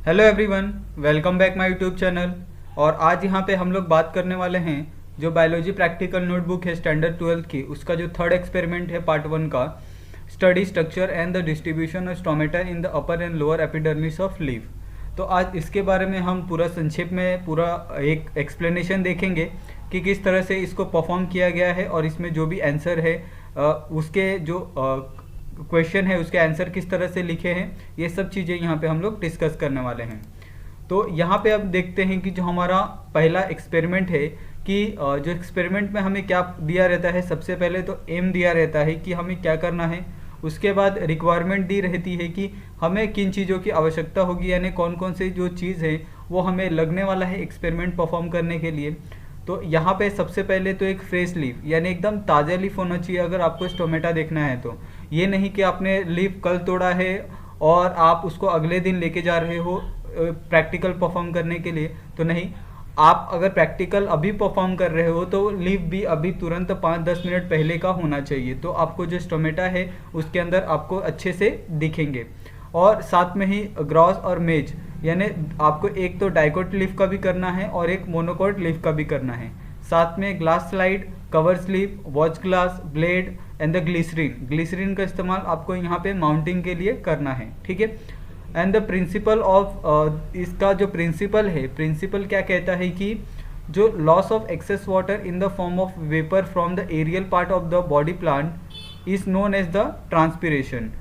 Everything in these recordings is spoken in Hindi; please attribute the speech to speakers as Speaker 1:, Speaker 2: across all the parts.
Speaker 1: Hello everyone, welcome back my YouTube channel. और आज यहाँ पे हम लोग बात करने वाले हैं जो बायोलॉजी प्रैक्टिकल नोटबुक है स्टैंडर्ड 12th की, उसका जो थर्ड एक्सपेरिमेंट है पार्ट 1 का, study structure and the distribution of stomata in the upper and lower epidermis of leaf. तो आज इसके बारे में हम पूरा संक्षेप में पूरा एक एक्सप्लेनेशन देखेंगे कि किस तरह से इसको परफॉर्म किया गया है और इसमें जो भी आंसर है उसके जो क्वेश्चन है उसके आंसर किस तरह से लिखे हैं, ये सब चीज़ें यहाँ पे हम लोग डिस्कस करने वाले हैं। तो यहाँ पे अब देखते हैं कि जो हमारा पहला एक्सपेरिमेंट है कि जो एक्सपेरिमेंट में हमें क्या दिया रहता है। सबसे पहले तो एम दिया रहता है कि हमें क्या करना है, उसके बाद रिक्वायरमेंट दी रहती है कि हमें किन चीज़ों की आवश्यकता होगी, यानी कौन कौन से जो चीज़ है वो हमें लगने वाला है एक्सपेरिमेंट परफॉर्म करने के लिए। तो यहाँ पे सबसे पहले तो एक फ्रेश लीफ यानी एकदम ताज़ा लीफ होना चाहिए अगर आपको स्टोमेटा देखना है। तो ये नहीं कि आपने लीफ कल तोड़ा है और आप उसको अगले दिन लेके जा रहे हो प्रैक्टिकल परफॉर्म करने के लिए, तो नहीं। आप अगर प्रैक्टिकल अभी परफॉर्म कर रहे हो तो लीफ भी अभी तुरंत 5-10 मिनट पहले का होना चाहिए, तो आपको जो स्टोमेटा है उसके अंदर आपको अच्छे से दिखेंगे। और साथ में ही ग्रॉस और मेज यानी आपको एक तो डाइकोट लीफ का भी करना है और एक मोनोकोट लीफ का भी करना है। साथ में glass slide, cover slip, watch glass, blade and the glycerine का इस्तेमाल आपको यहाँ पे माउंटिंग के लिए करना है, ठीक है। एंड द प्रिंसिपल ऑफ इसका जो प्रिंसिपल है, प्रिंसिपल क्या कहता है कि जो loss of excess water in the form of vapour from the aerial part of the body plant is known as the transpiration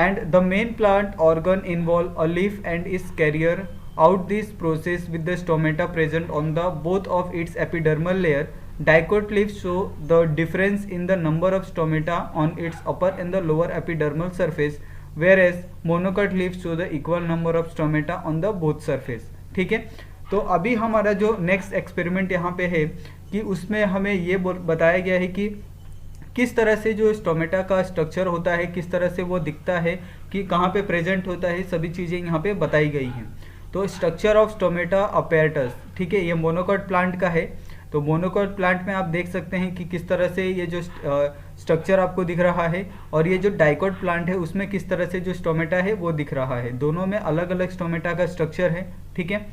Speaker 1: and the main plant organ involve a leaf and its carrier out this process with the stomata present on the both of its epidermal layer. Dicot leaves show the difference in the number of stomata on its upper and the lower epidermal surface, whereas monocot leaves show the equal number of stomata on the both surface, ठीक है। तो अभी हमारा जो नेक्स्ट एक्सपेरिमेंट यहाँ पे है कि उसमें हमें ये बताया गया है कि किस तरह से जो स्टोमेटा का स्ट्रक्चर होता है, किस तरह से वो दिखता है, कि कहाँ पे प्रेजेंट होता है, सभी चीज़ें यहाँ पे बताई गई हैं। तो स्ट्रक्चर ऑफ स्टोमेटा अपैरेटस, ठीक है, ये मोनोकोट प्लांट का है। तो मोनोकोट प्लांट में आप देख सकते हैं कि किस तरह से ये जो स्ट्रक्चर आपको दिख रहा है, और ये जो डाइकोट प्लांट है उसमें किस तरह से जो स्टोमेटा है वो दिख रहा है। दोनों में अलग अलग स्टोमेटा का स्ट्रक्चर है, ठीक है।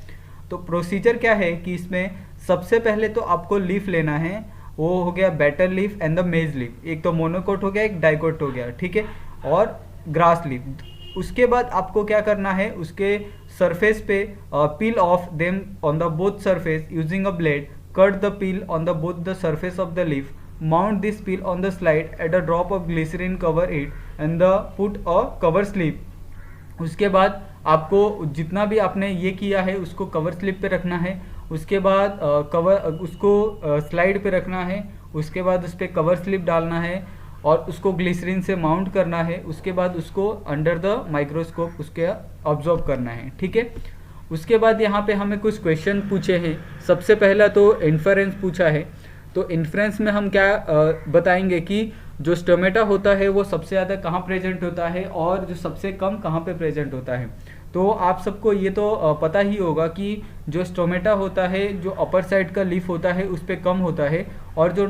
Speaker 1: तो प्रोसीजर क्या है कि इसमें सबसे पहले तो आपको लीफ लेना है, वो हो गया बेटर लीफ एंड द मेज लीफ, एक तो मोनोकोट हो गया, एक डाइकोट हो गया, ठीक है, और ग्रास लीफ। उसके बाद आपको क्या करना है, उसके सरफेस पे peel off them on the both surface using a blade, cut the peel on the both the surface of the leaf, mount this peel on the slide at a drop of glycerine, cover it and the put a cover slip. उसके बाद आपको जितना भी आपने ये किया है उसको कवर स्लिप पे रखना है, उसके बाद उसको स्लाइड पे रखना है, उसके बाद उस पर कवर स्लिप डालना है और उसको ग्लिसरीन से माउंट करना है। उसके बाद उसको अंडर द माइक्रोस्कोप उसके ऑब्जर्व करना है, ठीक है। उसके बाद यहाँ पे हमें कुछ क्वेश्चन पूछे हैं। सबसे पहला तो इन्फरेंस पूछा है। तो इन्फ्रेंस में हम क्या बताएंगे कि जो स्टोमेटा होता है वो सबसे ज़्यादा कहाँ प्रेजेंट होता है और जो सबसे कम कहाँ पे प्रेजेंट होता है। तो आप सबको ये तो पता ही होगा कि जो स्टोमेटा होता है जो अपर साइड का लीफ होता है उस पर कम होता है, और जो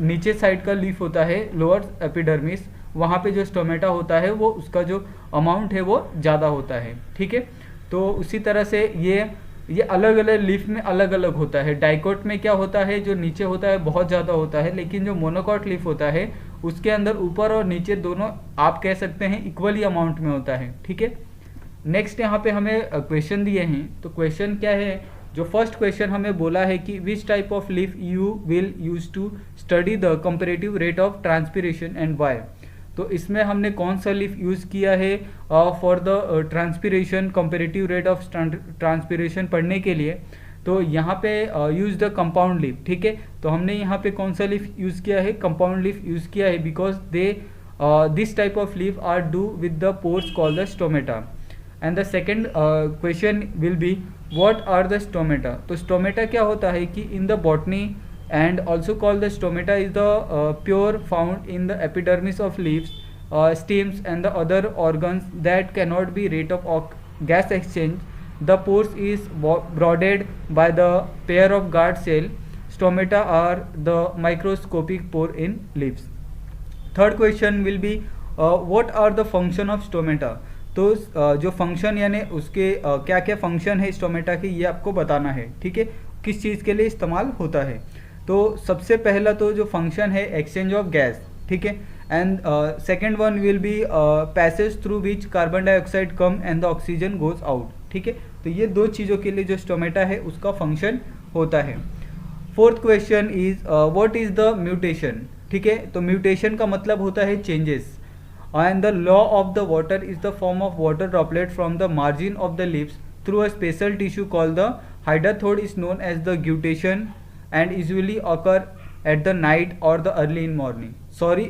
Speaker 1: नीचे साइड का लीफ होता है लोअर एपिडर्मिस, वहाँ पे जो स्टोमेटा होता है वो उसका जो अमाउंट है वो ज़्यादा होता है, ठीक है। तो उसी तरह से ये अलग अलग लीफ में अलग अलग होता है। डाइकोट में क्या होता है, जो नीचे होता है बहुत ज़्यादा होता है, लेकिन जो मोनोकोट लीफ होता है उसके अंदर ऊपर और नीचे दोनों आप कह सकते हैं इक्वली अमाउंट में होता है, ठीक है। नेक्स्ट यहाँ पे हमें क्वेश्चन दिए हैं। तो क्वेश्चन क्या है, जो फर्स्ट क्वेश्चन हमें बोला है कि which type of leaf you will use to study the comparative rate of transpiration and why. तो इसमें हमने कौन सा लीफ यूज़ किया है for the transpiration, comparative rate of transpiration पढ़ने के लिए। तो यहाँ पे यूज द कंपाउंड लीफ, ठीक है। तो हमने यहाँ पे कौन सा लीफ यूज़ किया है, कंपाउंड लीफ यूज़ किया है, because they this type of leaf are do with the pores called the stomata. And the second question will be what are the stomata. तो स्टोमेटा क्या होता है कि in the botany and also called the stomata is the pore found in the epidermis of leaves, stems and the other organs that cannot be rate of gas exchange. The pores is broadened by the pair of guard cell. Stomata are the microscopic pore in leaves. Third question will be what are the function of stomata. तो जो फंक्शन यानी उसके क्या क्या फंक्शन है स्टोमेटा के, ये आपको बताना है, ठीक है, किस चीज़ के लिए इस्तेमाल होता है। तो सबसे पहला तो जो फंक्शन है एक्सचेंज ऑफ गैस, ठीक है, and second one will B passage through which carbon dioxide come and the oxygen goes out, ठीक है। तो ये दो चीज़ों के लिए जो स्टोमेटा है उसका फंक्शन होता है। Fourth question is what is the mutation, ठीक है। तो म्यूटेशन का मतलब होता है changes, and the law of the water is the form of water droplet from the margin of the lips through a special tissue called the हाइड्रोथोड is known as the guttation and usually occur at the night or the early in morning. Sorry,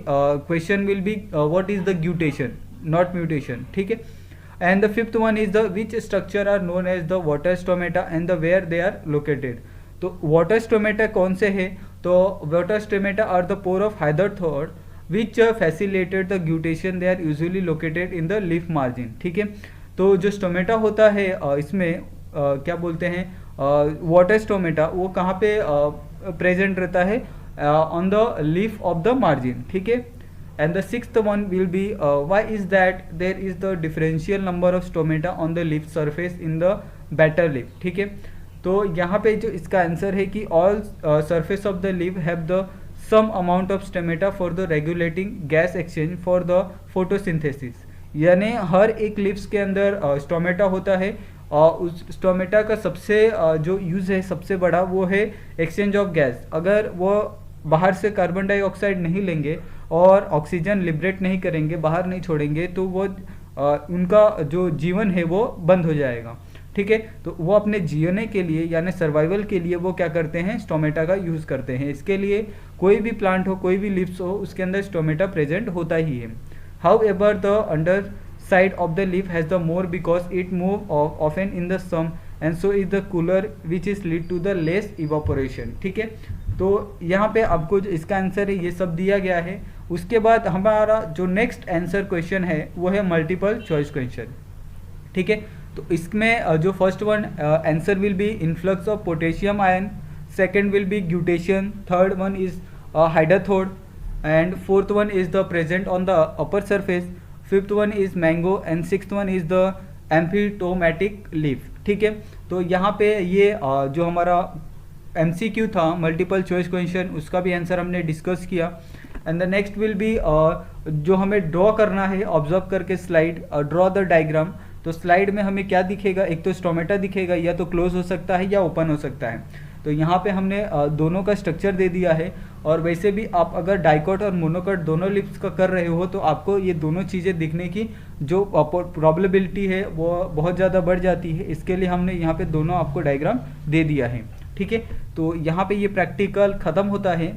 Speaker 1: question will be what is the guttation, not mutation, ठीक है। And the fifth one is the which structure are known as the water stomata and the where they are located. तो water stomata कौन से है, तो water stomata are the pore of hydrothode which facilitated the guttation. They are usually located in the leaf margin, ठीक है। तो जो स्टोमेटा होता है इसमें क्या बोलते हैं, वाटर स्टोमेटा, वो कहाँ पे प्रेजेंट रहता है, on the leaf of the margin, ठीक है। And the sixth one will be why is that there is the differential number of stomata on the leaf surface in the better leaf, ठीक है। तो यहाँ पे जो इसका आंसर है कि all surface of the leaf have the some amount of stomata for the regulating gas exchange for the photosynthesis, यानी हर एक लीव्स के अंदर स्टोमेटा होता है, और उस स्टोमेटा का सबसे जो यूज़ है सबसे बड़ा वो है एक्सचेंज ऑफ गैस। अगर वो बाहर से कार्बन डाइऑक्साइड नहीं लेंगे और ऑक्सीजन लिबरेट नहीं करेंगे, बाहर नहीं छोड़ेंगे, तो वो उनका जो जीवन है वो बंद हो जाएगा, ठीक है। तो वो अपने जीने के लिए यानी सर्वाइवल के लिए वो क्या करते हैं, स्टोमेटा का यूज़ करते हैं। इसके लिए कोई भी प्लांट हो, कोई भी लीव्स हो, उसके अंदर स्टोमेटा प्रेजेंट होता ही है। How ever the under side of the leaf has the more because it move often in the sun and so is the cooler which is lead to the less evaporation, ठीक है। तो यहाँ पे आपको जो इसका आंसर है ये सब दिया गया है। उसके बाद हमारा जो नेक्स्ट आंसर क्वेश्चन है वो है मल्टीपल चॉइस क्वेश्चन, ठीक है। तो इसमें जो first one answer will be influx of potassium ion, second will be guttation, third one is हाइड्रोथोड, and fourth one is the present on the upper surface, fifth one is mango, and sixth one is the amphistomatic leaf, ठीक है। तो यहाँ पे ये जो हमारा MCQ था मल्टीपल चॉइस क्वेश्चन, उसका भी आंसर हमने डिस्कस किया। And the next will be जो हमें ड्रॉ करना है, ऑब्जर्व करके स्लाइड, ड्रॉ द डायग्राम। तो स्लाइड में हमें क्या दिखेगा, एक तो स्टोमेटा दिखेगा, या तो क्लोज हो सकता है या ओपन हो सकता है। तो यहाँ पे हमने दोनों का स्ट्रक्चर दे दिया है, और वैसे भी आप अगर डाइकोट और मोनोकोट दोनों लिप्स का कर रहे हो तो आपको ये दोनों चीज़ें दिखने की जो प्रॉबेबिलिटी है वो बहुत ज़्यादा बढ़ जाती है। इसके लिए हमने यहाँ पे दोनों आपको डायग्राम दे दिया है, ठीक है। तो यहाँ पे ये प्रैक्टिकल ख़त्म होता है।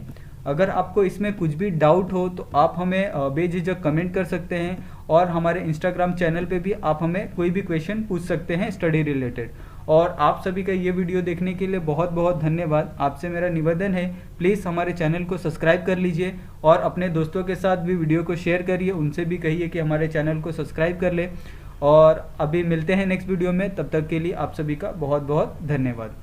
Speaker 1: अगर आपको इसमें कुछ भी डाउट हो तो आप हमें बेझिझक कमेंट कर सकते हैं, और हमारे इंस्टाग्राम चैनल पे भी आप हमें कोई भी क्वेश्चन पूछ सकते हैं स्टडी रिलेटेड। और आप सभी का ये वीडियो देखने के लिए बहुत बहुत धन्यवाद। आपसे मेरा निवेदन है, प्लीज़ हमारे चैनल को सब्सक्राइब कर लीजिए, और अपने दोस्तों के साथ भी वीडियो को शेयर करिए, उनसे भी कहिए कि हमारे चैनल को सब्सक्राइब कर ले। और अभी मिलते हैं नेक्स्ट वीडियो में, तब तक के लिए आप सभी का बहुत बहुत धन्यवाद।